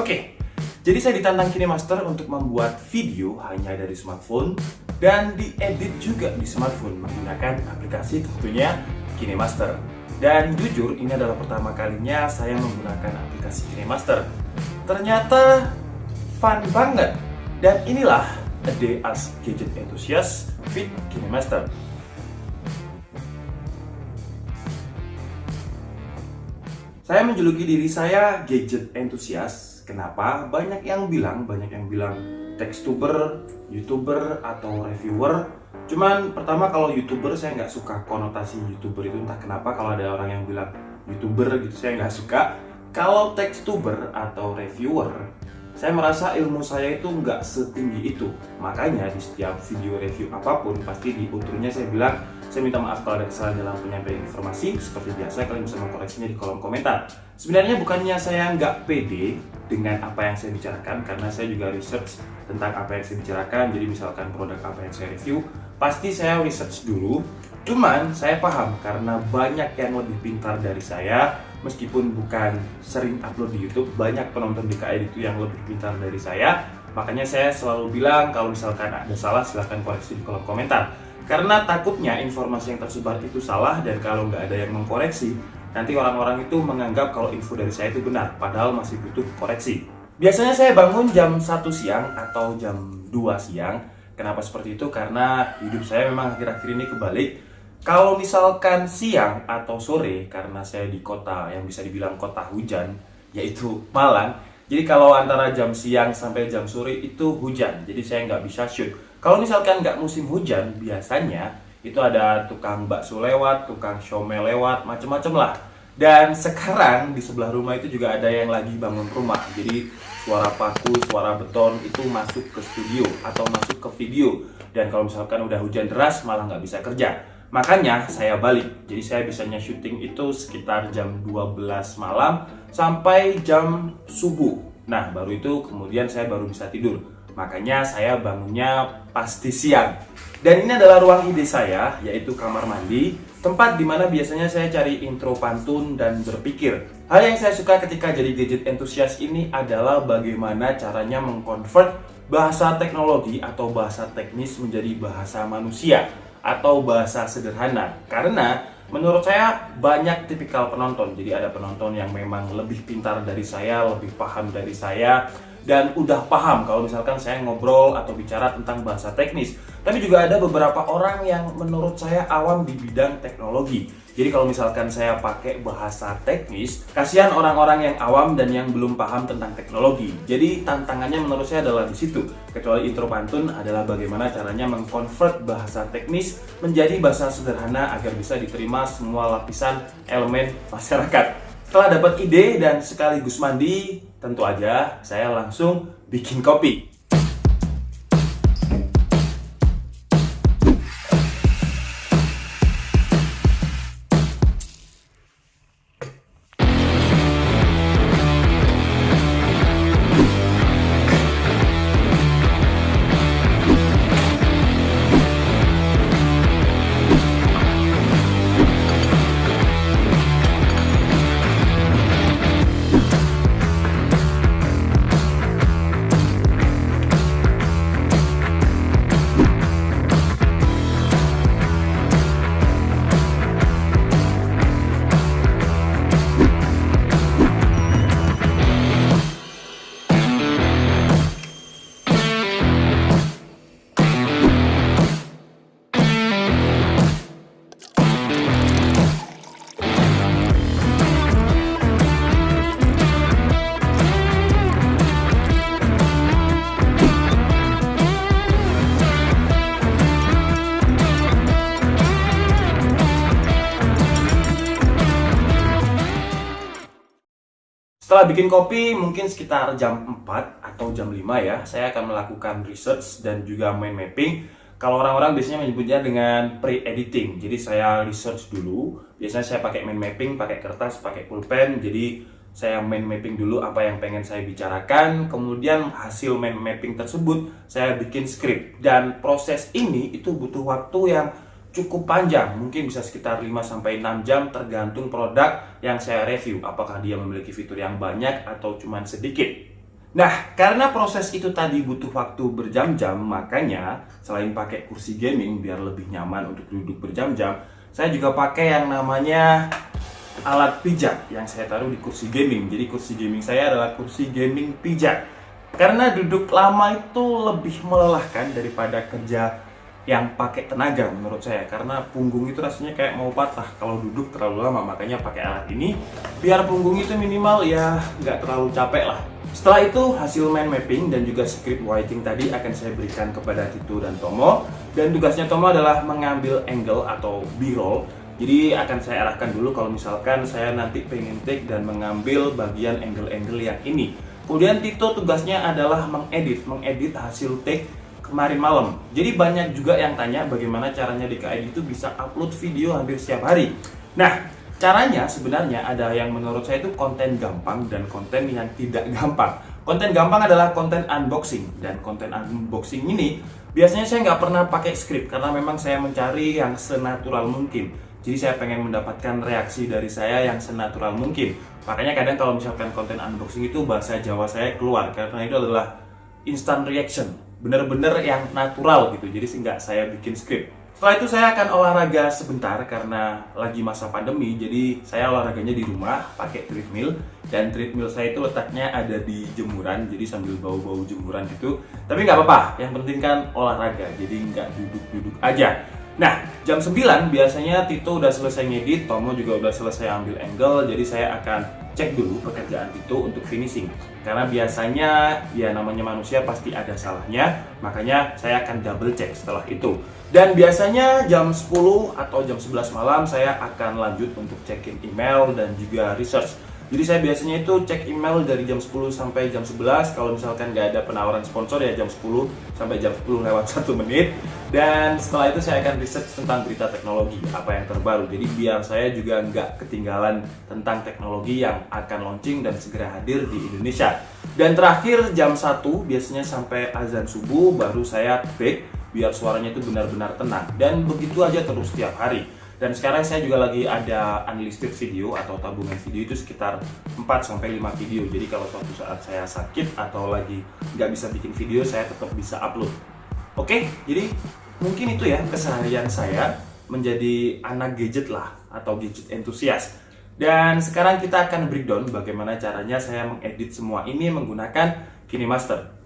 Oke, jadi saya ditantang KineMaster untuk membuat video hanya dari smartphone dan diedit juga di smartphone menggunakan aplikasi tentunya KineMaster. Dan jujur, ini adalah pertama kalinya saya menggunakan aplikasi KineMaster. Ternyata fun banget. Dan inilah A Day as Gadget Enthusiast with KineMaster. Saya menjuluki diri saya gadget enthusiast. Kenapa? Banyak yang bilang textuber, youtuber, atau reviewer. Cuman pertama kalau youtuber saya nggak suka konotasi youtuber itu, entah kenapa kalau ada orang yang bilang youtuber gitu saya nggak suka. Kalau textuber atau reviewer, saya merasa ilmu saya itu nggak setinggi itu. Makanya di setiap video review apapun pasti di outronya saya bilang, saya minta maaf kalau ada kesalahan dalam penyampaian informasi. Seperti biasa kalian bisa mengkoreksinya di kolom komentar. Sebenarnya bukannya saya nggak pede dengan apa yang saya bicarakan, karena saya juga research tentang apa yang saya bicarakan. Jadi misalkan produk apa yang saya review, pasti saya research dulu. Cuman saya paham karena banyak yang lebih pintar dari saya. Meskipun bukan sering upload di YouTube, banyak penonton DKI itu yang lebih pintar dari saya. Makanya saya selalu bilang kalau misalkan ada salah silahkan koreksi di kolom komentar. Karena takutnya informasi yang tersebar itu salah, dan kalau nggak ada yang mengkoreksi, nanti orang-orang itu menganggap kalau info dari saya itu benar, padahal masih butuh koreksi. Biasanya saya bangun jam 1 siang atau jam 2 siang. Kenapa seperti itu? Karena hidup saya memang akhir-akhir ini kebalik. Kalau misalkan siang atau sore, karena saya di kota yang bisa dibilang kota hujan, yaitu Malang. Jadi kalau antara jam siang sampai jam sore itu hujan, jadi saya nggak bisa shoot. Kalau misalkan nggak musim hujan, biasanya itu ada tukang bakso lewat, tukang siomay lewat, macem-macem lah. Dan sekarang di sebelah rumah itu juga ada yang lagi bangun rumah. Jadi suara paku, suara beton itu masuk ke studio atau masuk ke video. Dan kalau misalkan udah hujan deras malah nggak bisa kerja. Makanya saya balik. Jadi saya bisanya syuting itu sekitar jam 12 malam sampai jam subuh. Nah baru itu kemudian saya baru bisa tidur. Makanya saya bangunnya pasti siang. Dan ini adalah ruang ide saya, yaitu kamar mandi, tempat dimana biasanya saya cari intro pantun dan berpikir. Hal yang saya suka ketika jadi gadget enthusiast ini adalah bagaimana caranya mengkonvert bahasa teknologi atau bahasa teknis menjadi bahasa manusia atau bahasa sederhana. Karena menurut saya banyak tipikal penonton. Jadi ada penonton yang memang lebih pintar dari saya, lebih paham dari saya, dan udah paham kalau misalkan saya ngobrol atau bicara tentang bahasa teknis. Tapi juga ada beberapa orang yang menurut saya awam di bidang teknologi. Jadi kalau misalkan saya pakai bahasa teknis, kasihan orang-orang yang awam dan yang belum paham tentang teknologi. Jadi tantangannya menurut saya adalah di situ. Kecuali intro pantun adalah bagaimana caranya mengkonvert bahasa teknis menjadi bahasa sederhana agar bisa diterima semua lapisan elemen masyarakat. Setelah dapat ide dan sekaligus mandi, tentu aja saya langsung bikin kopi. Setelah bikin kopi mungkin sekitar jam 4 atau jam 5 ya, saya akan melakukan research dan juga mind mapping. Kalau orang-orang biasanya menyebutnya dengan pre-editing. Jadi saya research dulu, biasanya saya pakai mind mapping, pakai kertas, pakai pulpen. Jadi saya mind mapping dulu apa yang pengen saya bicarakan, kemudian hasil mind mapping tersebut saya bikin script. Dan proses ini itu butuh waktu yang cukup panjang, mungkin bisa sekitar 5-6 jam tergantung produk yang saya review, apakah dia memiliki fitur yang banyak atau cuman sedikit. Nah, karena proses itu tadi butuh waktu berjam-jam, makanya selain pakai kursi gaming biar lebih nyaman untuk duduk berjam-jam, saya juga pakai yang namanya alat pijat yang saya taruh di kursi gaming. Jadi kursi gaming saya adalah kursi gaming pijat. Karena duduk lama itu lebih melelahkan daripada kerja yang pakai tenaga menurut saya. Karena punggung itu rasanya kayak mau patah kalau duduk terlalu lama. Makanya pakai alat ini biar punggung itu minimal ya nggak terlalu capek lah. Setelah itu hasil mind mapping dan juga script writing tadi akan saya berikan kepada Tito dan Tomo. Dan tugasnya Tomo adalah mengambil angle atau b-roll. Jadi akan saya arahkan dulu kalau misalkan saya nanti pengen take dan mengambil bagian angle-angle yang ini. Kemudian Tito tugasnya adalah mengedit hasil take kemarin malam. Jadi banyak juga yang tanya bagaimana caranya DKI itu bisa upload video hampir setiap hari. Nah, caranya sebenarnya ada yang menurut saya itu konten gampang dan konten yang tidak gampang. Konten gampang adalah konten unboxing, dan konten unboxing ini biasanya saya nggak pernah pakai skrip karena memang saya mencari yang senatural mungkin. Jadi saya pengen mendapatkan reaksi dari saya yang senatural mungkin. Makanya kadang kalau misalkan konten unboxing itu bahasa Jawa saya keluar karena itu adalah instant reaction, bener-bener yang natural gitu. Jadi nggak saya bikin skrip. Setelah itu saya akan olahraga sebentar karena lagi masa pandemi. Jadi saya olahraganya di rumah pakai treadmill, dan treadmill saya itu letaknya ada di jemuran. Jadi sambil bau-bau jemuran gitu. Tapi nggak apa-apa. Yang penting kan olahraga. Jadi nggak duduk-duduk aja. Nah, jam 9 biasanya Tito udah selesai ngedit, Tomo juga udah selesai ambil angle. Jadi saya akan cek dulu pekerjaan Tito untuk finishing. Karena biasanya ya namanya manusia pasti ada salahnya, makanya saya akan double check setelah itu. Dan biasanya jam 10 atau jam 11 malam saya akan lanjut untuk check-in email dan juga research. Jadi saya biasanya itu cek email dari jam 10 sampai jam 11. Kalau misalkan nggak ada penawaran sponsor ya jam 10 sampai jam 10 lewat 1 menit. Dan setelah itu saya akan research tentang berita teknologi, apa yang terbaru. Jadi biar saya juga nggak ketinggalan tentang teknologi yang akan launching dan segera hadir di Indonesia. Dan terakhir jam 1 biasanya sampai azan subuh baru saya break biar suaranya itu benar-benar tenang. Dan begitu aja terus setiap hari. Dan sekarang saya juga lagi ada unlisted video atau tabungan video itu sekitar 4-5 video. Jadi kalau suatu saat saya sakit atau lagi nggak bisa bikin video, saya tetap bisa upload. Oke, jadi mungkin itu ya keseharian saya menjadi anak gadget lah atau gadget entusias. Dan sekarang kita akan breakdown bagaimana caranya saya mengedit semua ini menggunakan KineMaster.